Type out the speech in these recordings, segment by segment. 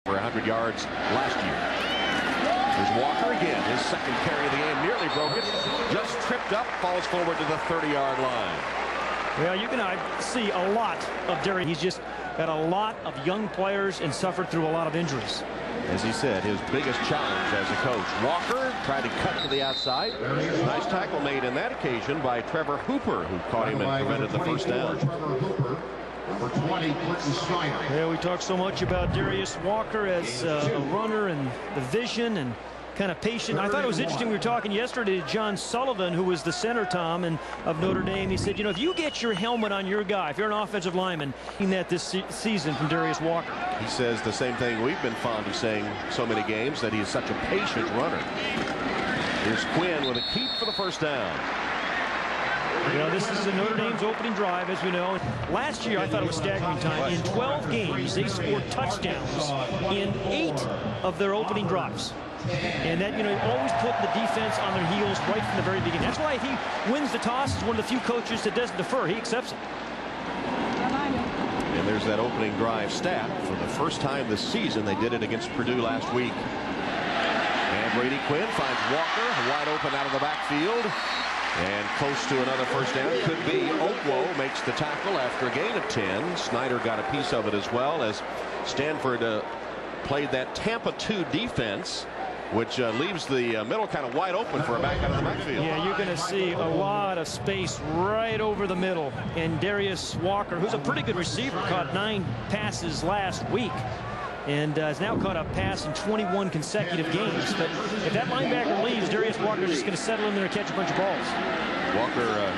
for 100 yards last year. Here's Walker again, his second carry of the game, nearly broke it, just tripped up, falls forward to the 30-yard line. Well, you can see a lot of Darius. He's just got a lot of young players and suffered through a lot of injuries. As he said, his biggest challenge as a coach. Walker tried to cut to the outside. Nice tackle made in that occasion by Trevor Hooper, who caught him and prevented the first down. Number 20, Clinton Snyder. Yeah, we talk so much about Darius Walker as a runner and the vision and kind of patient. I thought it was interesting. We were talking yesterday to John Sullivan, who was the center, Tom, and of Notre Dame. He said, you know, if you get your helmet on your guy, if you're an offensive lineman, seen that this season from Darius Walker. He says the same thing we've been fond of saying so many games, that he is such a patient runner. Here's Quinn with a keep for the first down. You know, this is Notre Dame's opening drive, as we know. Last year, I thought it was staggering time. In 12 games, they scored touchdowns in 8 of their opening drives. And that, you know, always putting the defense on their heels right from the very beginning. That's why he wins the toss. He's one of the few coaches that doesn't defer. He accepts it. And there's that opening drive stat. For the first time this season, they did it against Purdue last week. And Brady Quinn finds Walker wide open out of the backfield. And close to another first down. Could be. Okwo makes the tackle after a gain of 10. Snyder got a piece of it as well, as Stanford played that Tampa 2 defense, which leaves the middle kind of wide open for a back out of the backfield. Yeah, you're going to see a lot of space right over the middle. And Darius Walker, who's a pretty good receiver, caught 9 passes last week. And has now caught a pass in 21 consecutive games. But if that linebacker leaves, Darius Walker's just going to settle in there and catch a bunch of balls. Walker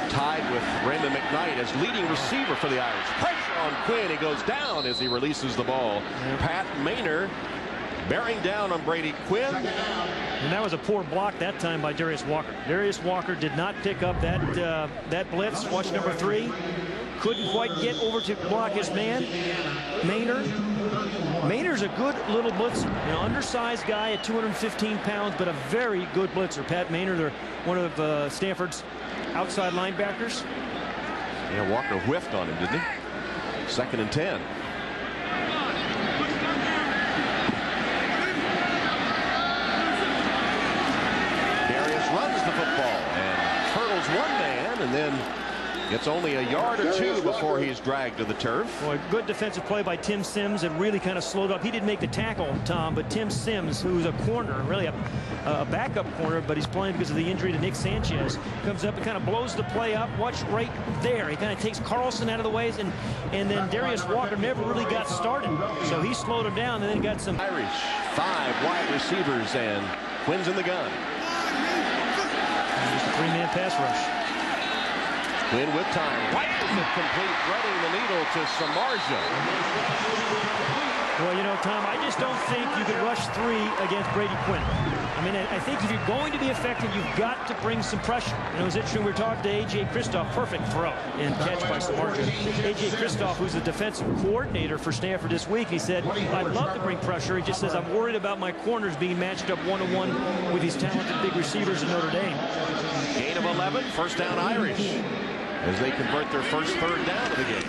tied with Raymond McKnight as leading receiver for the Irish. Pressure on Quinn. He goes down as he releases the ball. Pat Maynard bearing down on Brady Quinn. And that was a poor block that time by Darius Walker. Darius Walker did not pick up that blitz. Watch number 3. Couldn't quite get over to block his man, Maynard. Maynard's a good little blitzer, an undersized guy at 215 pounds, but a very good blitzer. Pat Maynard, they're one of Stanford's outside linebackers. Yeah, Walker whiffed on him, didn't he? 2nd and 10. Darius runs the football and hurdles one man, and then gets only a yard or 2 before he's dragged to the turf. Boy, good defensive play by Tim Sims. It really kind of slowed up. He didn't make the tackle, Tom, but Tim Sims, who's a corner, really a backup corner, but he's playing because of the injury to Nick Sanchez, comes up and kind of blows the play up. Watch right there. He kind of takes Carlson out of the ways, and then Darius Walker never really got started. So he slowed him down and then got some. Irish, 5 wide receivers, and Quinn's in the gun. Just a 3-man pass rush. Quinn with time. Right is it complete, threading the needle to Samardzija. Well, you know, Tom, I just don't think you could rush 3 against Brady Quinn. I mean, I think if you're going to be effective, you've got to bring some pressure. You know, it was interesting. We were talking to A.J. Kristoff. Perfect throw and catch by Samardzija. A.J. Kristoff, who's the defensive coordinator for Stanford this week, he said, I'd love to bring pressure. He just says, I'm worried about my corners being matched up one-on-one with these talented big receivers in Notre Dame. Gain of 11, first down Irish, as they convert their first 3rd down of the game.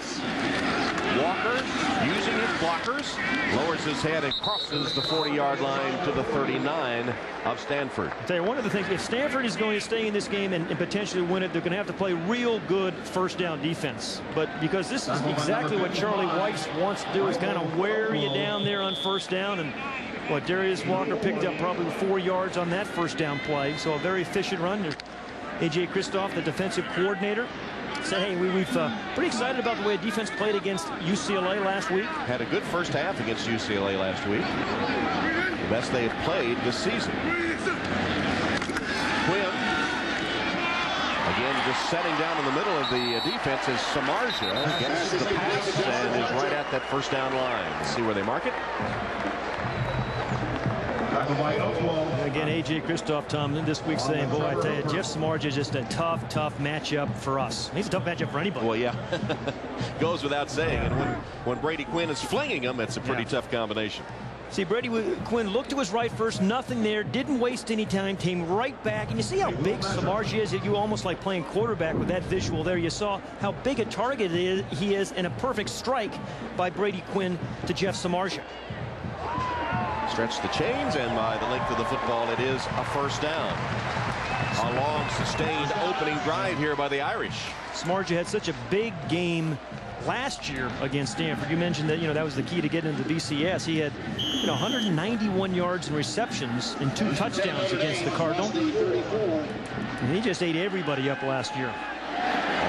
Walker, using his blockers, lowers his head and crosses the 40-yard line to the 39 of Stanford. I'll tell you, one of the things, if Stanford is going to stay in this game and potentially win it, they're going to have to play real good first down defense. But because this is exactly what Charlie Weiss wants to do, is kind of wear you down there on first down. And what Darius Walker picked up probably 4 yards on that first down play. So a very efficient run. A.J. Kristoff, the defensive coordinator, said, hey, we've pretty excited about the way defense played against UCLA last week. Had a good first half against UCLA last week. The best they have played this season. Quinn, again, just setting down in the middle of the defense as Samardzija gets the pass and is right at that first down line. Let's see where they mark it. Again, A.J. Kristoff, Tom, this week saying, boy, I tell you, Jeff Samardzija is just a tough matchup for us. He's a tough matchup for anybody. Well, yeah. Goes without saying. And when Brady Quinn is flinging him, it's a pretty tough combination. See, Brady Quinn looked to his right first, nothing there, didn't waste any time, came right back. And you see how big Samardzija is? You almost like playing quarterback with that visual there. You saw how big a target he is, and a perfect strike by Brady Quinn to Jeff Samardzija. Stretch the chains, and by the length of the football, it is a first down. A long, sustained opening drive here by the Irish. Samardzija had such a big game last year against Stanford. You mentioned that, that was the key to getting into the BCS. He had, 191 yards and receptions and 2 touchdowns against the Cardinal. And he just ate everybody up last year.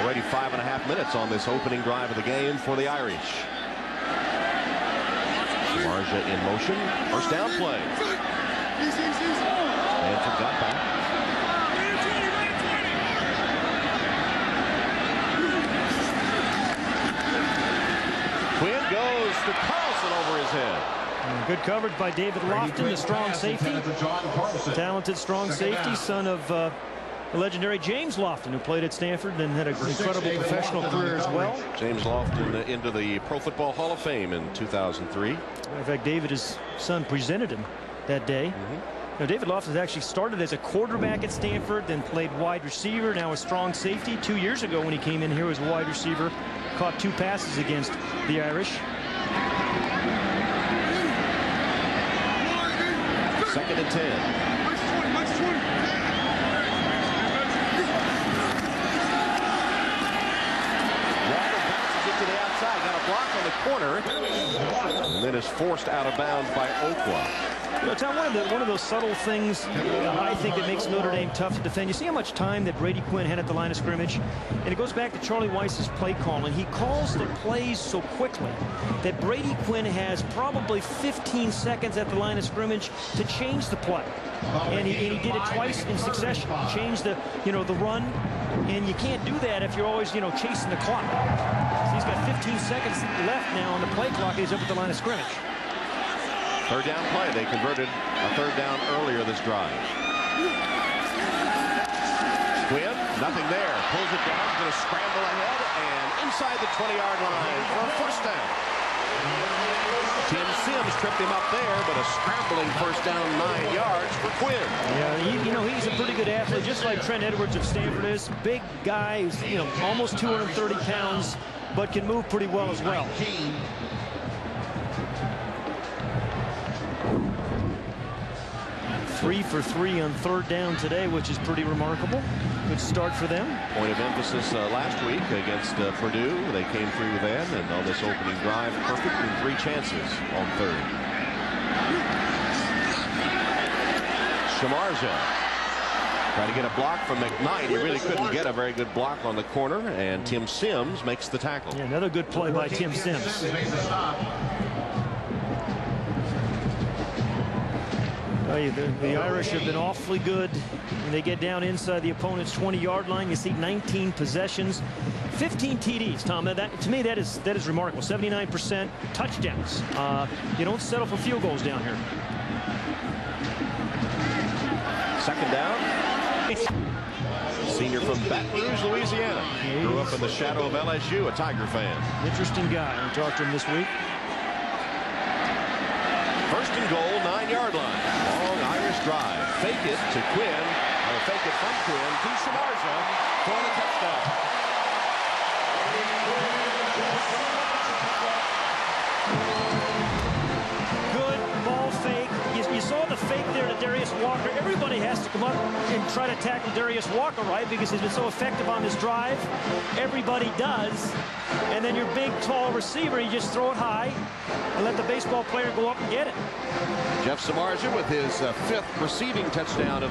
Already 5.5 minutes on this opening drive of the game for the Irish. Samardzija in motion. First down play. Stanford got back. Quinn goes to Carlson over his head. Good coverage by David Lofton, the strong safety. Talented strong safety, son of the legendary James Lofton, who played at Stanford and had an incredible professional career as well. James Lofton into the Pro Football Hall of Fame in 2003. In fact, his son, presented him that day. Now, David Lofton actually started as a quarterback at Stanford, then played wide receiver, now a strong safety. 2 years ago when he came in here as a wide receiver, caught 2 passes against the Irish. Second and 10. To the outside, got a block on the corner, and then is forced out of bounds by Okwa. Tom, one of those subtle things I think that makes Notre Dame tough to defend. You see how much time that Brady Quinn had at the line of scrimmage, and it goes back to Charlie Weiss's play calling. He calls the plays so quickly that Brady Quinn has probably 15 seconds at the line of scrimmage to change the play, and he did it twice in succession. Changed the the run, and you can't do that if you're always chasing the clock. So he's got 15 seconds left now on the play clock. He's up at the line of scrimmage. Third down play. They converted a third down earlier this drive. Quinn, nothing there. Pulls it down. He's going to scramble ahead and inside the 20-yard line for a first down. Tim Sims tripped him up there, but a scrambling first down 9 yards for Quinn. Yeah, he's a pretty good athlete, just like Trent Edwards of Stanford is. Big guy, who's, almost 230 pounds, but can move pretty well as well. 3 for 3 on third down today, which is pretty remarkable. Good start for them. Point of emphasis last week against Purdue. They came through with that, and on this opening drive, perfect in 3 chances on third. Samardzija trying to get a block from McKnight. He really couldn't get a very good block on the corner, and Tim Sims makes the tackle. Yeah, another good play by Tim Sims. The Irish have been awfully good when they get down inside the opponent's 20-yard line. You see 19 possessions, 15 TDs, Tom. To me, that is remarkable. 79% touchdowns. You don't settle for field goals down here. Second down. Senior from Baton Rouge, Louisiana. Grew up in the shadow of LSU, a Tiger fan. Interesting guy. I talked to him this week. First and goal, 9-yard line. Long Irish drive. Fake it to Quinn. Or fake it from Quinn to Samardzija for the touchdown. Good ball fake. You saw the fake there to Darius Walker. Everybody has to come up and try to tackle Darius Walker, right? Because he's been so effective on this drive. Everybody does. And then your big, tall receiver, you just throw it high and let the baseball player go up and get it. Jeff Samardzija with his 5th receiving touchdown of